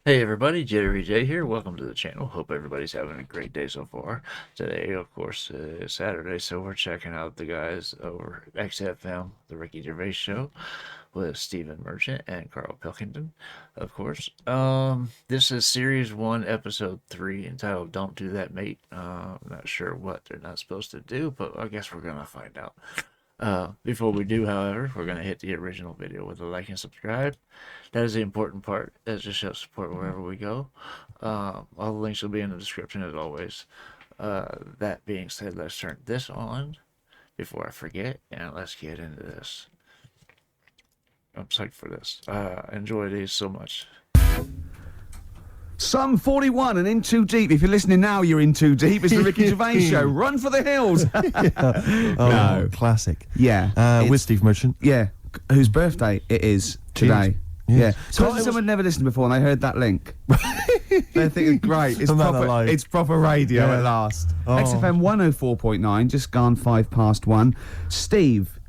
Hey everybody, JitteryJay here. Welcome to the channel. Hope everybody's having a great day so far. Today, of course, is Saturday, so we're checking out the guys over XFM, the Ricky Gervais Show, with Stephen Merchant and Karl Pilkington, of course. This is Series 1, Episode 3, entitled Don't Do That, Mate. I'm not sure what they're not supposed to do, but I guess we're going to find out. Before we do, however, we're going to hit the original video with a like and subscribe. That is the important part. That just shows support wherever we go. All the links will be in the description as always. That being said, let's turn this on before I forget, and let's get into this. I'm psyched for this. Enjoy these so much. Sum 41 and In Too Deep. If you're listening now, you're in too deep. It's the Ricky Gervais Show. Run for the hills. No. Classic. Yeah. With Steve Merchant. Yeah. Whose birthday it is today. Yeah. So someone never listened before and they heard that link. They're thinking, great, it's proper radio at last. XFM 104.9, just gone 1:05. Steve,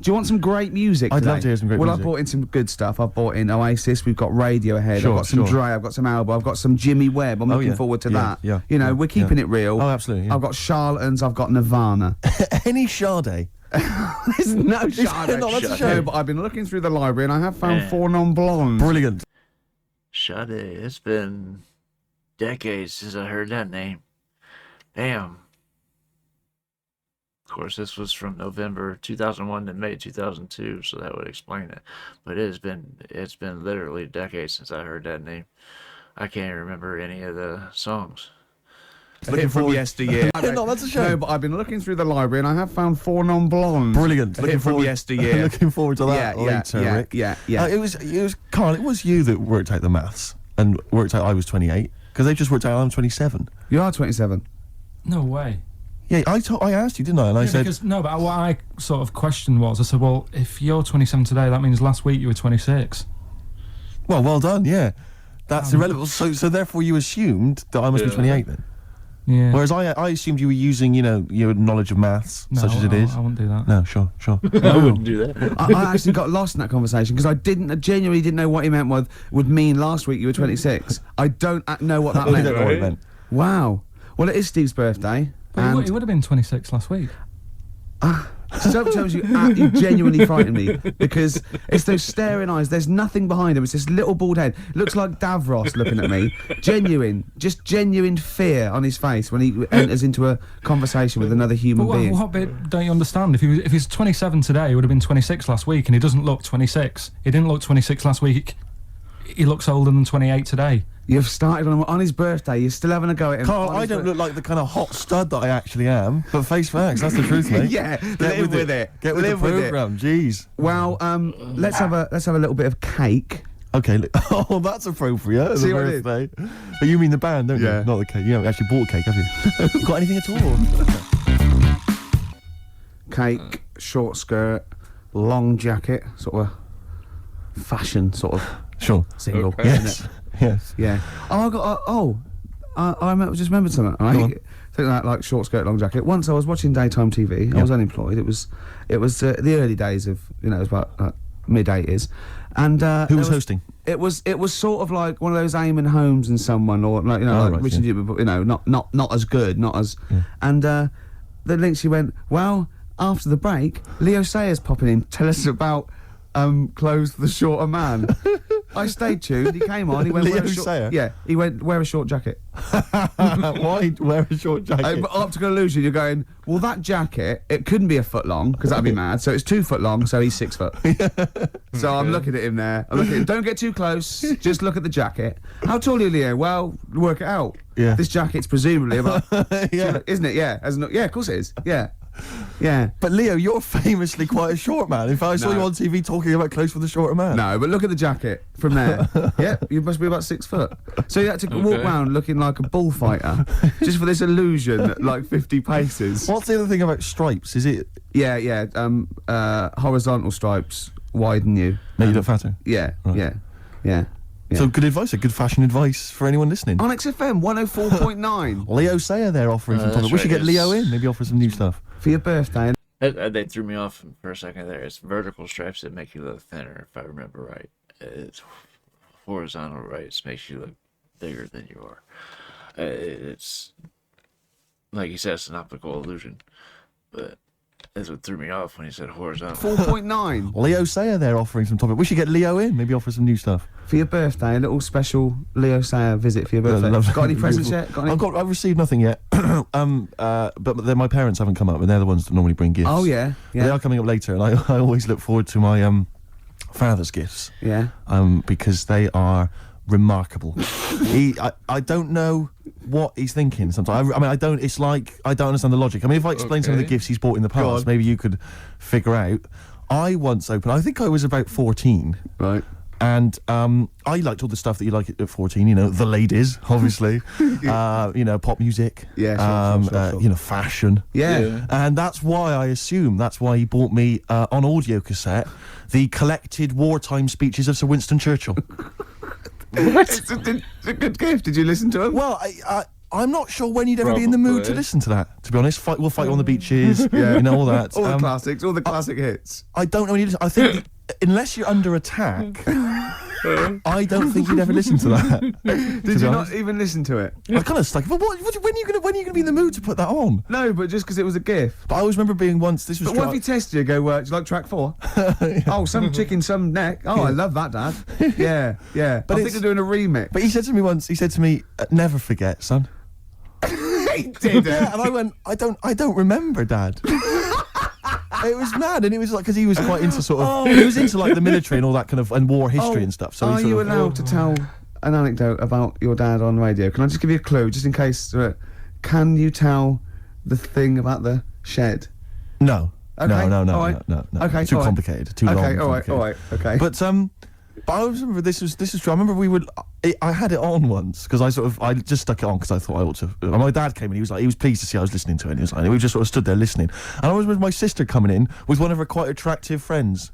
do you want some great music today? I'd love to hear some great music. Well, I brought in some good stuff. I've brought in Oasis, we've got Radiohead, Sure, I've got some sure. Dre, I've got some Alba, I've got some Jimmy Webb. I'm looking forward to that. Yeah, you know, we're keeping it real. Oh, absolutely. Yeah. I've got Charlatans, I've got Nirvana. Any Sade? There's no Is there not? That's a shame. No, but I've been looking through the library and I have found 4 non-blondes. Brilliant. Sade, it's been decades since I heard that name. Damn. Of course, this was from November 2001 to May 2002, so that would explain it. But it's been literally decades since I heard that name. I can't remember any of the songs. Looking from yesteryear. No, that's a shame. No, but I've been looking through the library and I have found 4 non-blondes. Brilliant. Looking from yesteryear. Looking forward to that later, Rick. Yeah. It was Karl. It was you that worked out the maths and worked out I was 28 because they just worked out I'm 27. You are 27. No way. Yeah, I asked you, didn't I? And I said because, no, but what I sort of questioned was, I said, well, if you're 27 today, that means last week you were 26. well done. Yeah, that's irrelevant. So therefore you assumed that I must be 28 then. Yeah. Whereas I assumed you were using, your knowledge of maths, such as it is. I wouldn't do that. No, sure. I wouldn't do that. I actually got lost in that conversation because I genuinely didn't know what he meant would mean last week you were 26. I don't know what that I meant. don't know what it meant. Wow. Well, it is Steve's birthday. But he would have been 26 last week. So shows you genuinely frightened me because it's those staring eyes. There's nothing behind him. It's this little bald head. Looks like Davros looking at me. Genuine fear on his face when he enters into a conversation with another human being. What bit don't you understand? If he's 27 today, he would have been 26 last week, and he doesn't look 26. He didn't look 26 last week. He looks older than 28 today. You've started on his birthday. You're still having a go at him. Karl, I don't look like the kind of hot stud that I actually am, but face facts, that's the truth, mate. Yeah, live with it. Get with the programme, jeez. Well, let's have a little bit of cake. Okay, oh, that's appropriate as a birthday. But you mean the band, don't you? Not the cake. You haven't actually bought cake, have you? Got anything at all? Cake, short skirt, long jacket, sort of fashion sort of single. Okay. Yes. Yes. Yeah. Oh, I just remembered something. Right? Think that like short skirt, long jacket. Once I was watching daytime TV. I was unemployed. It was the early days of it was about mid-80s, and who was hosting? It was sort of like one of those Eamon Holmes and someone, or like Richard Jewett, but not as good, not as. Yeah. And the link she went, well, after the break, Leo Sayers popping in, tell us about clothes for the shorter man. I stayed tuned. He came on. He went, Leo Sayer? Yeah. He went, wear a short jacket. Why wear a short jacket? But optical illusion. You're going, well, that jacket, it couldn't be a foot long because that'd be mad. So it's 2 foot long. So he's 6 foot. So I'm looking at him there. I'm looking at him. Don't get too close. Just look at the jacket. How tall are you, Leo? Well, work it out. Yeah. This jacket's presumably about. Yeah. Isn't it? Yeah. Yeah. Of course it is. Yeah. Yeah. But Leo, you're famously quite a short man. In fact, I saw you on TV talking about clothes for the shorter man. No, but look at the jacket from there. Yeah, you must be about 6 foot. So you had to walk around looking like a bullfighter just for this illusion at like 50 paces. What's the other thing about stripes? Is it? Yeah. Horizontal stripes widen you. Make you look fatter? Yeah, Right. yeah. So good advice, good fashion advice for anyone listening. On XFM 104.9. Leo Sayer there offering some product. We should get Leo in, maybe offer some new stuff. For your birthday. They threw me off for a second there. It's vertical stripes that make you look thinner, if I remember right. horizontal rights makes you look bigger than you are. It's like he said, it's an optical illusion, but that's what threw me off when he said horizontal. 4.9. Leo Sayer there offering some topic. We should get Leo in, maybe offer some new stuff. For your birthday, a little special Leo Sayer visit for your birthday. Got any presents yet? I've received nothing yet. But my parents haven't come up, and they're the ones that normally bring gifts. Oh, yeah. They are coming up later, and I always look forward to my father's gifts. Yeah. Because they are remarkable. I don't know what he's thinking sometimes. I don't understand the logic. I mean, if I explain some of the gifts he's bought in the past, maybe you could figure out. I once opened, I think I was about 14. Right. And I liked all the stuff that you like at 14, the ladies, obviously, pop music, sure. Fashion. Yeah. And that's why that's why he bought me on audio cassette the collected wartime speeches of Sir Winston Churchill. What? It's a good gift. Did you listen to him? Well, I'm not sure when you'd ever be in the mood to listen to that, to be honest. We'll fight on the beaches, all that. All the classics, all the classic hits. I don't know when you listen. I think unless you're under attack, I don't think you'd ever listen to that. Did you not even listen to it? I kind of like, but when are you gonna be in the mood to put that on? No, but just because it was a gift. But I always remember being once. This was. But what if he tested you? Go, do you like track 4? Oh, some chicken, some neck. Oh, I love that, Dad. Yeah. But I think they're doing a remix. But he said to me once. He said to me, "Never forget, son." He did. Yeah, and I went, I don't remember, Dad. It was mad, and it was like because he was quite into he was into like the military and all that kind of and war history and stuff. So are you allowed to tell an anecdote about your dad on radio? Can I just give you a clue, just in case? Can you tell the thing about the shed? No. Okay. No. Okay. Too complicated. Too long. Okay. All right. Okay. But I remember this is true. I remember I had it on once because I just stuck it on because I thought I ought to. And my dad came in. He was pleased to see I was listening to it. And he was like, we just sort of stood there listening. And I was with my sister coming in with one of her quite attractive friends,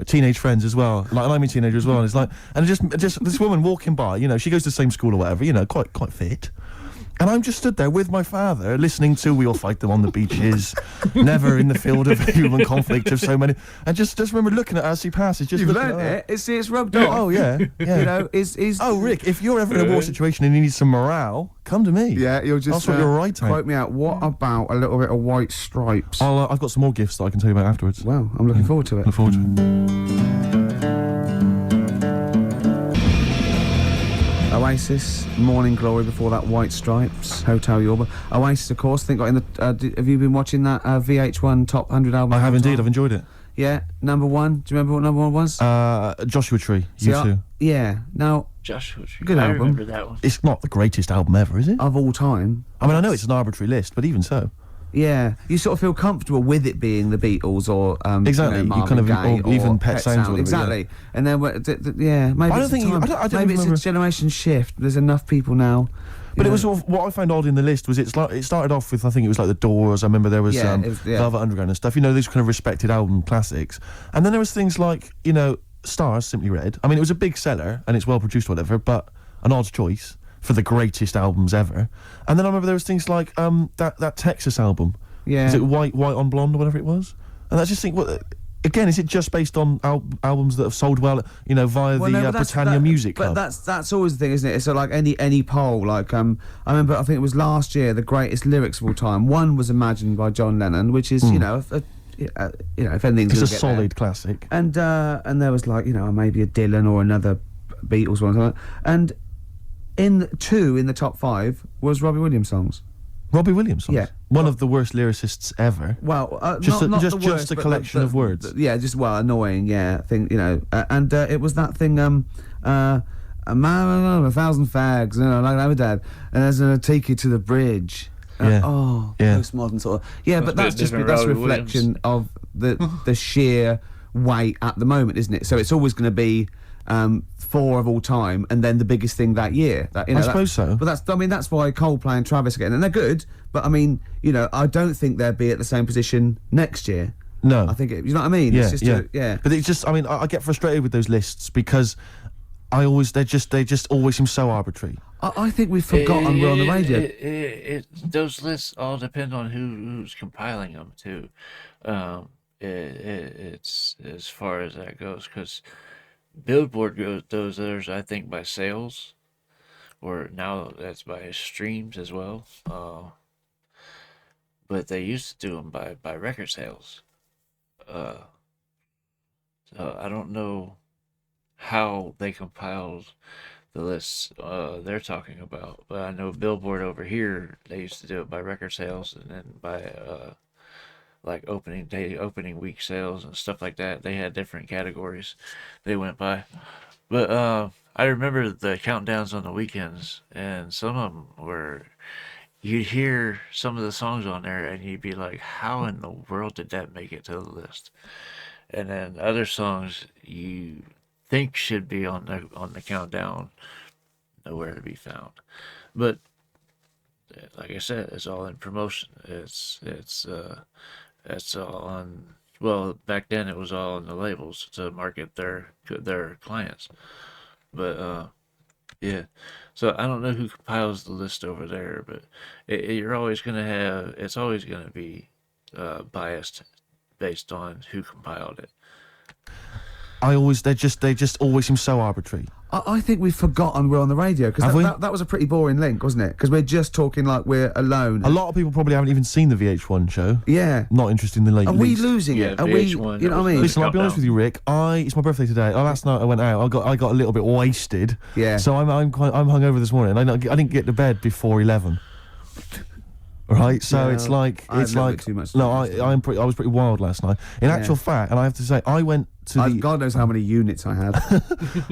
teenage friends as well. Like, and I'm a teenager as well. And it's like, and just this woman walking by. She goes to the same school or whatever. Quite fit. And I'm just stood there with my father, listening to "We All Fight Them on the Beaches," "Never in the Field of Human Conflict" of so many, and just remember looking at her as he passes. Just you've learned it. It's rubbed off. Oh yeah. Oh, Rick, if you're ever in a war situation and you need some morale, come to me. Yeah, you'll just. That's what you're right. Quote me out. What about a little bit of White Stripes? I've got some more gifts that I can tell you about afterwards. Well, I'm looking forward to it. Look forward to it. Oasis, Morning Glory, before that White Stripes, Hotel Yorba. Oasis, of course, I think got in the. Have you been watching that VH1 Top 100 album? I have indeed. I've enjoyed it. Yeah, number 1. Do you remember what number 1 was? Joshua Tree. U2. Yeah. Now. Joshua Tree. Good album. I remember that one. It's not the greatest album ever, is it? Of all time. I mean, I know it's an arbitrary list, but even so. Yeah, you sort of feel comfortable with it being the Beatles or exactly. You kind of or even Pet Sounds. Exactly, yeah. And then maybe I don't think maybe it's a generation shift. There's enough people now. But it was sort of, what I found odd in the list was it started off with, I think it was like the Doors. I remember there was Velvet Underground and stuff. Those kind of respected album classics. And then there was things like Stars, Simply Red. I mean, it was a big seller and it's well produced, or whatever. But an odd choice for the greatest albums ever. And then I remember there was things like that Texas album. Yeah. Is it White on Blonde or whatever it was? And I just think, again, is it just based on albums that have sold well, via the Britannia Music Club? But that's always the thing, isn't it? It's so like any poll. Like I remember, I think it was last year, the greatest lyrics of all time. One was Imagine by John Lennon, which is if anything's it's a solid classic. And there was like maybe a Dylan or another Beatles one, or something. And in the top 5 was Robbie Williams songs. Robbie Williams songs? Yeah. One of the worst lyricists ever. Well, just a collection of words. Annoying, yeah. And it was that thing, a man, a thousand fags, like I'm dad, and there's gonna take you to the bridge. Postmodern sort of. Yeah, but that's a reflection of the sheer weight at the moment, isn't it? So it's always going to be 4 of all time, and then the biggest thing that year. I suppose so. But that's why Coldplay and Travis again, and they're good. But I mean, I don't think they'll be at the same position next year. No, I think you know what I mean. Yeah, it's just But it's just, I mean, I get frustrated with those lists because they just always seem so arbitrary. I think we've forgotten we're on the radio. Those lists all depend on who's compiling them too. It's as far as that goes, because Billboard does theirs, I think, by sales, or now that's by streams as well. But they used to do them by record sales. So I don't know how they compiled the lists they're talking about, but I know Billboard over here, they used to do it by record sales, and then by like opening day, opening week sales and stuff like that. They had different categories they went by. But I remember the countdowns on the weekends, and some of them were, you'd hear some of the songs on there and you'd be like, how in the world did that make it to the list? And then other songs you think should be on the countdown, nowhere to be found. But like I said, it's all in promotion. It's all on. Well, back then it was all on the labels to market their clients. But yeah. So I don't know who compiles the list over there, but you're always gonna have. It's always gonna be biased based on who compiled it. They just always seem so arbitrary. I think we've forgotten we're on the radio, because that was a pretty boring link, wasn't it? Because we're just talking like we're alone. A lot of people probably haven't even seen the VH1 show. Yeah. Not interested in the late. Are we losing it? Are we? VH1, You know what I mean? Listen, I'll be honest with you, Rick. It's my birthday today. Last night I went out. I got a little bit wasted. Yeah. So I'm hungover this morning. I didn't get to bed before 11. Right, so Yeah, it's like I had a little bit too much no, to I was pretty wild last night. In actual fact, and I have to say, I went to God knows how many units I had.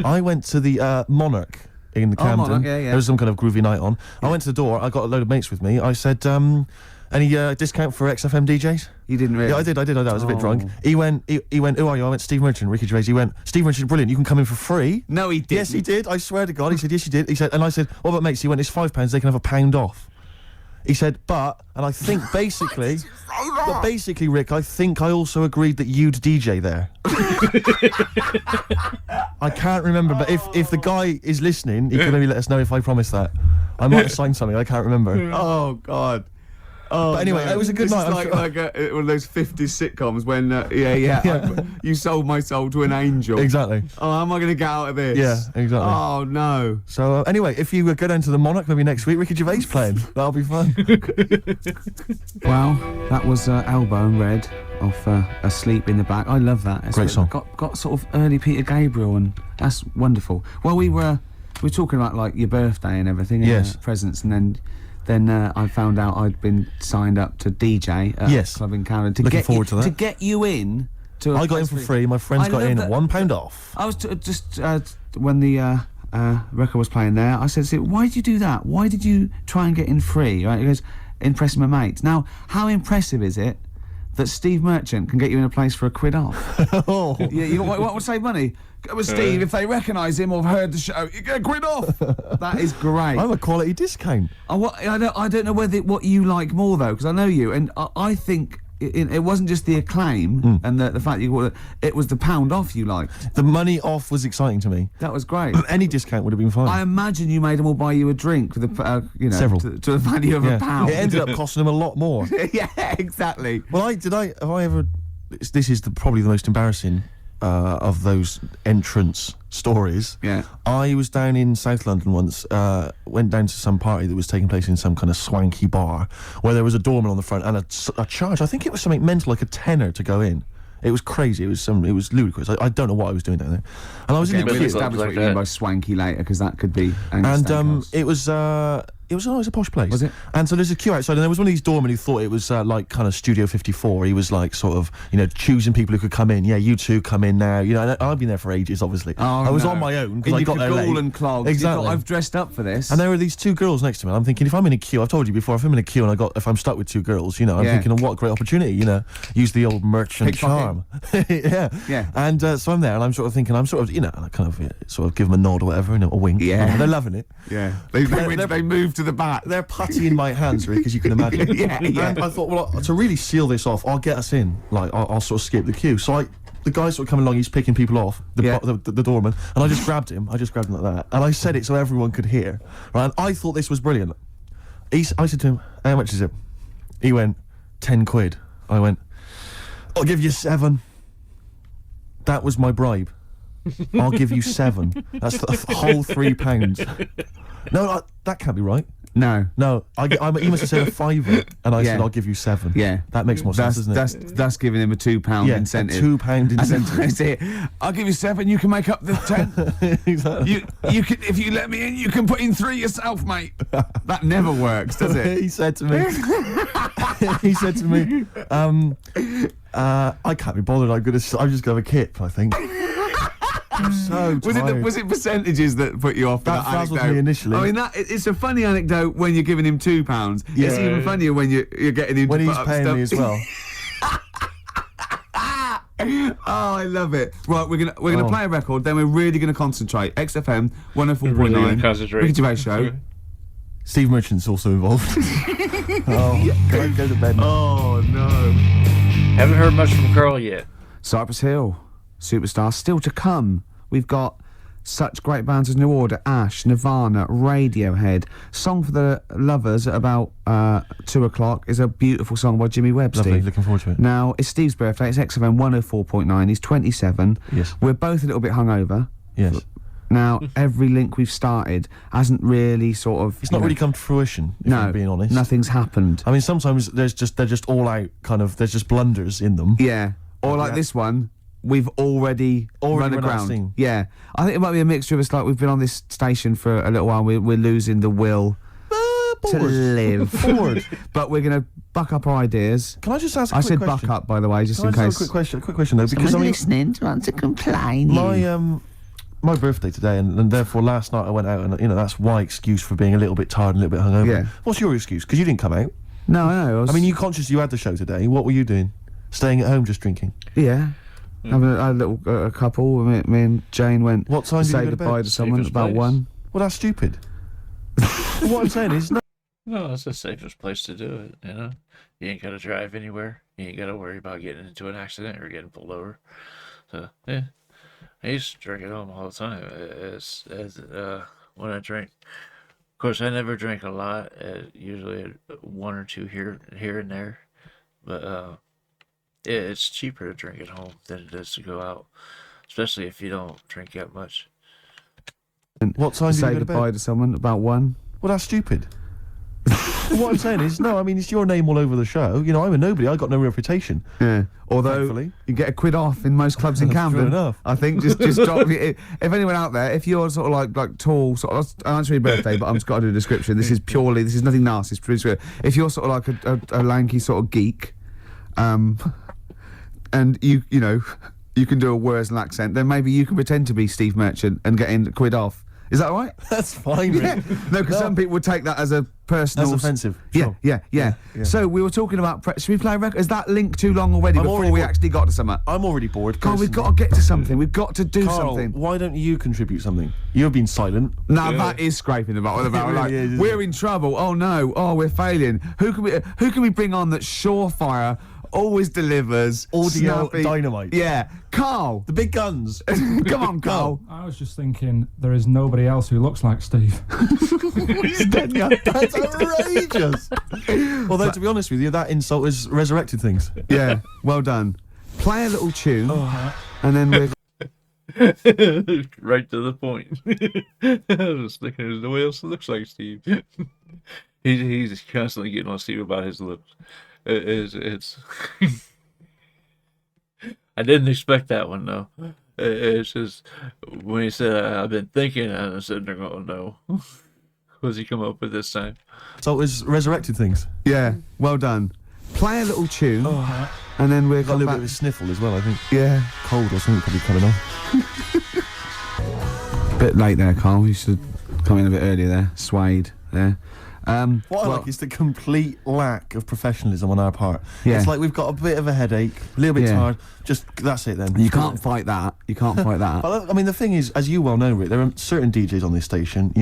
I went to the Monarch in the Camden. Monarch, yeah. There was some kind of groovy night on. I went to the door. I got a load of mates with me. I said, any discount for XFM DJs? You didn't really? Yeah, I did. I was a bit drunk. He went, who are you? I went, Steve Merchant, Ricky Gervais. He went, Steve Merchant, brilliant. You can come in for free. No, he didn't. Yes, he did. I swear to God. He said, yes, you did. He said, and I said, what about mates? He went, it's £5. They can have £1 off. He said, and I think basically, Rick, I think I also agreed that you'd DJ there. I can't remember, but if the guy is listening, he can maybe let us know if I promised that. I might have signed something, I can't remember. Oh, God. Oh, But anyway, no. it was a good This night. is like one of those 50s sitcoms when, you sold my soul to an angel. Exactly. Oh, how am I going to get out of this? Yeah, exactly. Oh, no. So anyway, if you go down to the Monarch maybe next week, Ricky Gervais playing. That'll be fun. Well, that was Elbow and Red off Asleep in the Back. I love that. It's Great song. Got sort of early Peter Gabriel, and that's wonderful. Well, we were talking about like your birthday and everything. Yes. And, presents, and then I found out I'd been signed up to DJ at a club in Canada. Looking forward to that. To get you in. I got in for free. My friends got in at £1 off. I was just when the record was playing there, I said, why did you do that? Why did you try and get in free? Right? He goes, impressing my mates. Now, how impressive is it that Steve Merchant can get you in a place for £1 off? Oh. Yeah, you what would save money? Go with Steve. If they recognise him or have heard the show, you get £1 off. That is great. I'm a quality discount. I don't know what you like more though, because I know you, and I think it wasn't just the acclaim and the fact it was the £1 off you liked. The money off was exciting to me. That was great. Any discount would have been fine. I imagine you made them all buy you a drink with Several. to the value of £1. It ended up costing them a lot more. Yeah, exactly. Well, have I ever? This is probably the most embarrassing of those entrance stories. Yeah. I was down in South London once, went down to some party that was taking place in some kind of swanky bar where there was a doorman on the front and a charge. I think it was something mental, like £10 to go in. It was crazy. It was ludicrous. I don't know what I was doing down there. And I was in the We'll queue. establish what you mean by swanky later, because that could be. And it was a posh place. Was it? And so there's a queue outside, and there was one of these doormen who thought it was like kind of Studio 54. He was like sort of, choosing people who could come in. Yeah, you two come in now. And I've been there for ages, obviously. Oh, I was on my own because I got there late. And clogs. Exactly. I've dressed up for this. And there were these two girls next to me. And I'm thinking, if I'm in a queue, I've told you before, if I'm in a queue and if I'm stuck with two girls, I'm thinking, what a great opportunity, use the old merchant charm. Yeah. And so I'm there, and I'm sort of thinking, I kind of give them a nod or whatever, a wink. Yeah. And they're loving it. Yeah. They moved to the back. They're putty in my hands, Rick, as you can imagine. Yeah. And I thought, well, to really seal this off, I'll get us in. Like, I'll sort of skip the queue. So the guy sort of coming along, he's picking people off, the doorman, and I just grabbed him. like that. And I said it so everyone could hear. Right? And I thought this was brilliant. I said to him, how much is it? He went, £10. I went, I'll give you 7. That was my bribe. I'll give you 7. That's the whole £3. No, that can't be right. No. He must have said a £5, and I said I'll give you 7. Yeah, that makes more sense, doesn't it? That's giving him a £2 incentive. A £2 incentive. That's it. I'll give you 7. You can make up the 10. Exactly. You can, if you let me in, you can put in 3 yourself, mate. That never works, does it? He said to me. I can't be bothered. I'm just gonna have a kip, I think. I'm so tired. Was it percentages that put you off? That frazzled me initially. I mean, it's a funny anecdote when you're giving him £2. Yeah. It's even funnier when you're getting him when to he's put up paying stuff. me as well. Oh, I love it. Right, we're gonna play a record. Then we're really gonna concentrate. XFM 104.9. Concentrate. Ricky Gervais Show. Steve Merchant's also involved. Go to bed now. Oh no. Haven't heard much from Karl yet. Cypress Hill, Superstar, still to come. We've got such great bands as New Order, Ash, Nirvana, Radiohead. Song for the Lovers at about 2 o'clock is a beautiful song by Jimmy Webb. Lovely, Steve. looking forward to it. Now, it's Steve's birthday. It's XFM 104.9. He's 27. Yes. We're both a little bit hungover. Yes. Now, every link we've started hasn't really sort of... It's not really come to fruition, if I'm being honest. Nothing's happened. I mean, sometimes they're just all out, kind of, there's just blunders in them. Yeah. Or like this one, we've already run aground. Yeah. I think it might be a mixture of us, like we've been on this station for a little while, we're losing the will to live. Bored. But we're going to buck up our ideas. Can I just ask a I quick said question? buck up, by the way, just Can in I case. just ask a quick question though, because I mean, listening to want to complain. my birthday today, and therefore last night I went out, and that's my excuse for being a little bit tired and a little bit hungover. Yeah. What's your excuse? Because you didn't come out. No, I know. I mean, you conscious you had the show today. What were you doing? Staying at home, just drinking. Yeah. Having a little couple. Me and Jane went. What time to did you say go to bed? goodbye to someone Safest about place. 1. Well, that's stupid. What I'm saying is, No, that's the safest place to do it, you know? You ain't gotta drive anywhere. You ain't gotta worry about getting into an accident or getting pulled over. So, yeah. I used to drink at home all the time when I drink. Of course, I never drink a lot, usually 1 or 2 here and there. But it's cheaper to drink at home than it is to go out, especially if you don't drink that much. what time did you Say go to goodbye bed? to someone about 1. Well, that's stupid. What I'm saying is, I mean, it's your name all over the show. You know, I'm a nobody. I got no reputation. Yeah. Although Thankfully. you get a quid off in most clubs in True Camden. enough. I think just drop it. If anyone out there, if you're sort of like tall, sort of, I'll answer your birthday, but I've just got to do a description. This is nothing nasty. It's pretty sweet. If you're sort of like a lanky sort of geek, and you can do a Wurzel accent, then maybe you can pretend to be Steve Merchant and get in a quid off. Is that all right? That's fine. Yeah. Rick. No, because some people would take that as a personal... That's offensive. Yeah, Sure. yeah. So we were talking about... should we play a record? Is that link too long already before we actually got to something? I'm already bored. Carl, we've got to get to something. We've got to do Carl, something. why don't you contribute something? You've been silent. Now that is scraping the bottom. It really is, isn't we're it? in trouble. Oh no. Oh, we're failing. Who can we bring on that's surefire, always delivers, Audio snappy? dynamite. Yeah, Carl. The big guns. Come on, Carl. I was just thinking, there is nobody else who looks like Steve. He's dead now. That's outrageous. Although, to be honest with you, that insult has resurrected things. Yeah, well done. Play a little tune, and then we're... Right to the point. I was thinking, nobody else looks like Steve. He's constantly getting on Steve about his looks. It's I didn't expect that one though. It's just when he said I've been thinking, and I'm sitting there going, no. What's he come up with this time? So it has resurrected things. Yeah, well done. Play a little tune, and then we're Got a little bit of a sniffle as well, I think. Yeah. Cold or something probably coming on. Bit late there, Carl. You should come in a bit earlier there. Swayed there. What I like is the complete lack of professionalism on our part. Yeah. It's like we've got a bit of a headache, a little bit Yeah. tired. Just that's it then. You can't fight that. You can't fight that. But I mean, the thing is, as you well know, Rick, there are certain DJs on this station,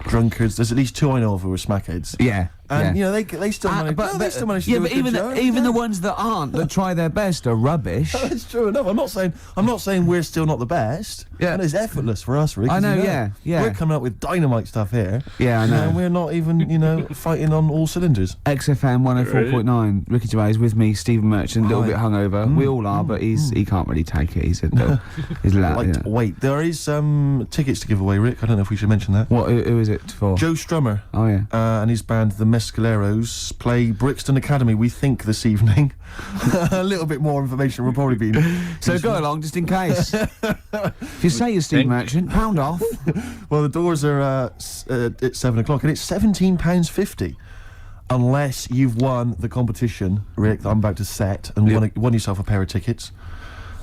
drunkards. There's at least 2 I know of who are smackheads. Yeah. And they still manage. They still manage to do a good job. Even the ones that aren't, that try their best, are rubbish. It's true enough. I'm not saying we're still not the best. Yeah. And it's effortless for us, Rick. I know. Yeah. We're coming up with dynamite stuff here. Yeah, I know. And we're not even, fighting on all cylinders. XFM 104.9. Ricky Gervais with me, Stephen Merchant, a little bit hungover. We all are, but he can't really take it. He's Wait, there is tickets to give away, Rick. I don't know if we should mention that. What? Who is it for? Joe Strummer. Oh yeah. And his band, the Mescaleros, play Brixton Academy, we think, this evening. A little bit more information will probably be... So go along, just in case. If you say you're Steve Merchant, pound off. Well, the doors are at 7 o'clock, and it's £17.50. Unless you've won the competition, Rick, that I'm about to set, and won yourself a pair of tickets.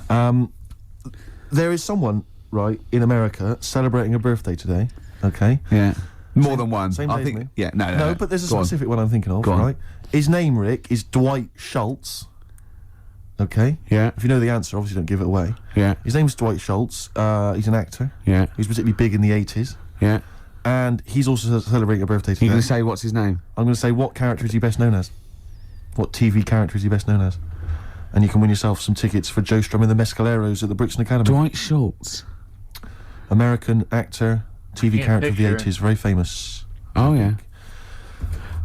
There is someone, right, in America celebrating a birthday today, okay? Yeah. More than one. Same day as me. Yeah, no, but there's a specific one I'm thinking of, right? His name, Rick, is Dwight Schultz. Okay? Yeah. If you know the answer, obviously don't give it away. Yeah. His name's Dwight Schultz. He's an actor. Yeah. He was particularly big in the 80s. Yeah. And he's also celebrating a birthday today. You're going to say what's his name? I'm going to say what character is he best known as? What TV character is he best known as? And you can win yourself some tickets for Joe Strum and the Mescaleros at the Brixton Academy. Dwight Schultz. American actor, TV character of the 80s, very famous. Oh, yeah.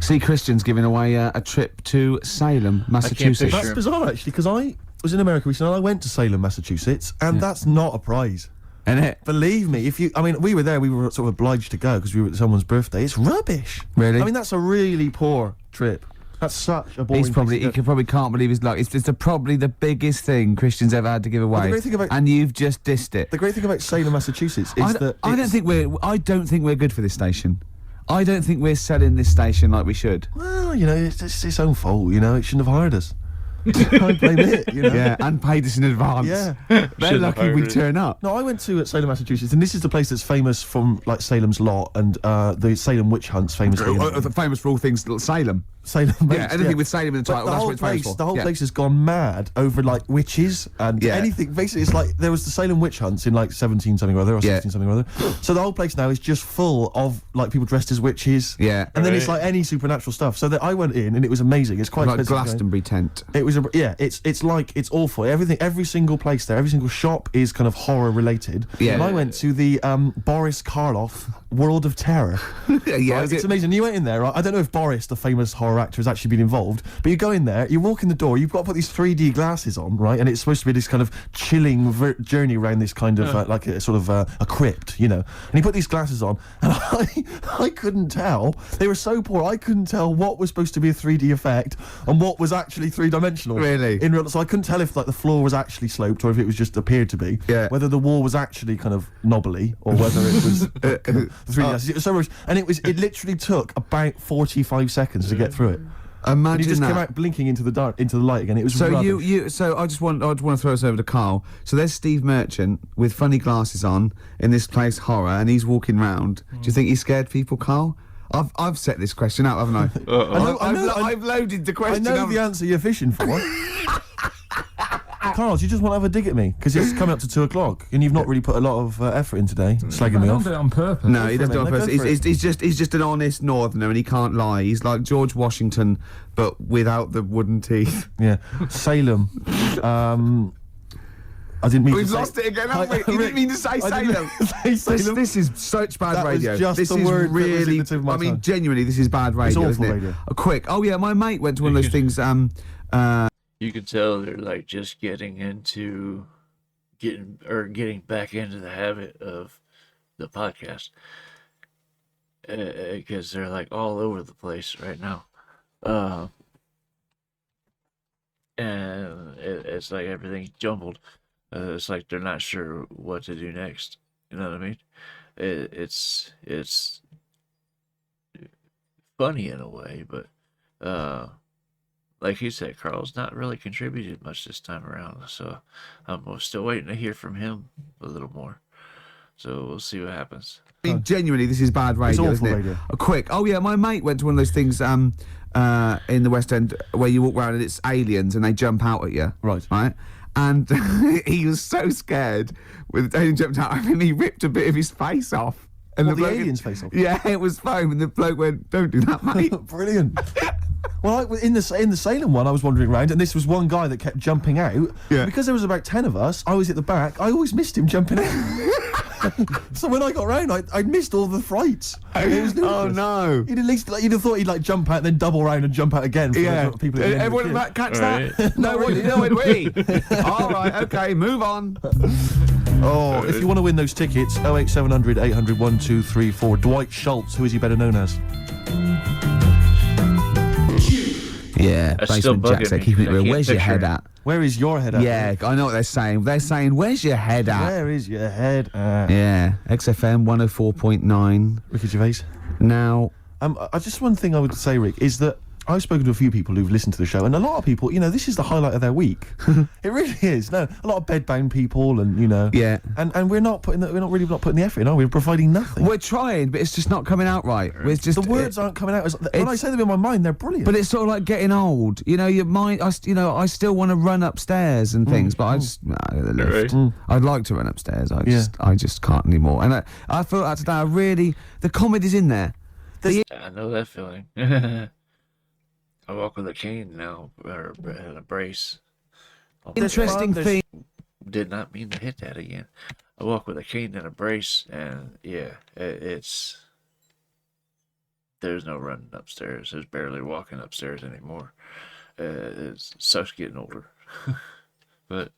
See, Christian's giving away a trip to Salem, Massachusetts. That's bizarre, actually, because I was in America recently and I went to Salem, Massachusetts, and that's not a prize. Isn't it? Believe me, we were there, we were sort of obliged to go because we were at someone's birthday. It's rubbish. Really? I mean, that's a really poor trip. That's such a boring He probably can't believe his luck. It's probably the biggest thing Christian's ever had to give away. The great thing about, and you've just dissed it. The great thing about Salem, Massachusetts is that I don't think we're good for this station. I don't think we're selling this station like we should. Well, it's its own fault. It shouldn't have hired us. I blame it, Yeah, and paid us in advance. Yeah. They're lucky we turn up. No, I went to Salem, Massachusetts, and this is the place that's famous from, like, Salem's Lot and the Salem witch hunts, famously. Famous for all things Salem. Salem. Yeah, anything with Salem in the title, that's what it's famous for. The whole place has gone mad over, like, witches and anything. Basically, it's like there was the Salem witch hunts in, like, 17 something or other, or 16 something or other. So the whole place now is just full of, like, people dressed as witches. Yeah. And then it's like any supernatural stuff. So that I went in and it was amazing. It's quite like Glastonbury tent. It was it's awful. Every single place there, every single shop is kind of horror related. Yeah. And I went to the Boris Karloff World of Terror. Yeah, right? It's amazing. You went in there, right? I don't know if Boris, the famous horror actor, has actually been involved, but you go in there, you walk in the door, you've got to put these 3D glasses on, right? And it's supposed to be this kind of chilling journey around this kind of like a sort of a crypt, And you put these glasses on, and I couldn't tell. They were so poor, I couldn't tell what was supposed to be a 3D effect and what was actually three-dimensional. Really? So I couldn't tell if, like, the floor was actually sloped or if it was just appeared to be. Yeah. Whether the wall was actually kind of knobbly or whether it was 3D glasses. It was so much, and it literally took about 45 seconds to get through it. Imagine and he just that. came out blinking into the light again. It was so rubbish. So I just want to throw us over to Karl. So there's Steve Merchant with funny glasses on in this place horror, and he's walking round. Do you think he scared people, Karl? I've set this question out, haven't I? I've loaded the question. I know the answer you're fishing for. Karl, do you just want to have a dig at me? Because it's coming up to 2 o'clock, and you've not really put a lot of effort in today, slagging me off. I don't do it on purpose. No, he doesn't do it on purpose. He's just an honest northerner, and he can't lie. He's like George Washington, but without the wooden teeth. Yeah. Salem. I didn't mean We've to say... lost it again, haven't we? You didn't mean to say Salem. This is such bad that radio. Was just this the is word really. That was in the tip of my tongue. Genuinely, this is bad radio. It's awful isn't it? radio. Quick. Oh yeah, my mate went to one of those things. You can tell they're like just getting back into the habit of the podcast because they're like all over the place right now, and it's like everything's jumbled. It's like they're not sure what to do next. You know what I mean? It's funny in a way, but like you said, Karl's not really contributed much this time around, so I'm still waiting to hear from him a little more. So we'll see what happens. I mean, genuinely, this is bad radio, it's awful isn't it? Radio. Quick. Oh yeah, my mate went to one of those things in the West End where you walk around and it's aliens and they jump out at you. Right. And he was so scared when the alien jumped out. I mean, he ripped a bit of his face off. And What, the bloke- aliens face off? Yeah, it was foam, and the bloke went, "Don't do that, mate." Brilliant. Well, in the Salem one, I was wandering around, and this was one guy that kept jumping out. Yeah. Because there was about 10 of us, I was at the back. I always missed him jumping out. So when I got round, I missed all the frights. It was Oh ludicrous. no! You'd at least you'd have thought he'd like jump out, then double round and jump out again. For Yeah, the people. At the end of the everyone queue. back catch Right. that? No, what did we? All right, okay, move on. Oh, if you want to win those tickets, 08700 800 1234. Dwight Schultz, who is he better known as? Yeah, That's still basement Jack bugging said, me. keeping it I real. can't Where's your picture head it. at? Where is your head at? Yeah, I know what they're saying. They're saying, "Where's your head at?" Where is your head at? Yeah, XFM 104.9. Ricky Gervais. Now, Just one thing I would say, Rick, is that I've spoken to a few people who've listened to the show, and a lot of people, this is the highlight of their week. It really is. No, a lot of bedbound people, and yeah. and we're not putting the effort in, are we? We're providing nothing. We're trying, but it's just not coming out right. It's just The words aren't coming out. When I say them in my mind, they're brilliant. But it's sort of like getting old. Your mind. I still want to run upstairs and things, but I just I get the lift. Right. I'd like to run upstairs. I just can't anymore. And I felt that today. The comedy's in there. I know that feeling. I walk with a cane now, or a brace. Interesting thing. Did not mean to hit that again. I walk with a cane and a brace, and yeah, it's. There's no running upstairs. There's barely walking upstairs anymore. It sucks getting older, but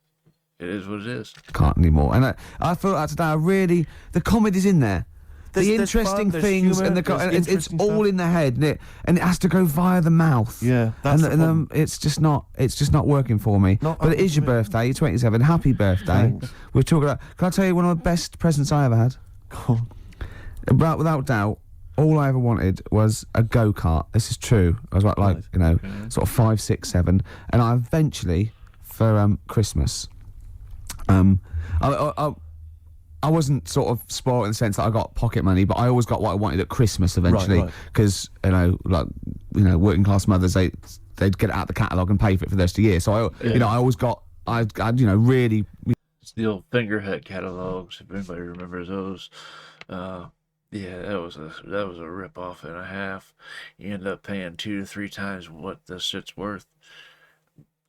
it is what it is. Can't anymore. And I felt that today. The comedy's in there. The There's interesting fun, there's things humour, and it's interesting all stuff. in the head, and it has to go via the mouth. Yeah, that's the problem. it's just not working for me. Not But it is your for me. birthday. You're 27. Happy birthday. Thanks. We're talking about. Can I tell you one of the best presents I ever had? Go on. Without doubt, all I ever wanted was a go-kart. This is true. I was like sort of 5, 6, 7, and I eventually, for Christmas, I wasn't sort of spoiled in the sense that I got pocket money, but I always got what I wanted at Christmas eventually, Right. because working class mothers they'd get it out the catalogue and pay for it for the rest of the year. So I always got really. It's the old Fingerhut catalogs. If anybody remembers those, yeah, that was a rip off and a half. You end up paying 2 to 3 times what the shit's worth,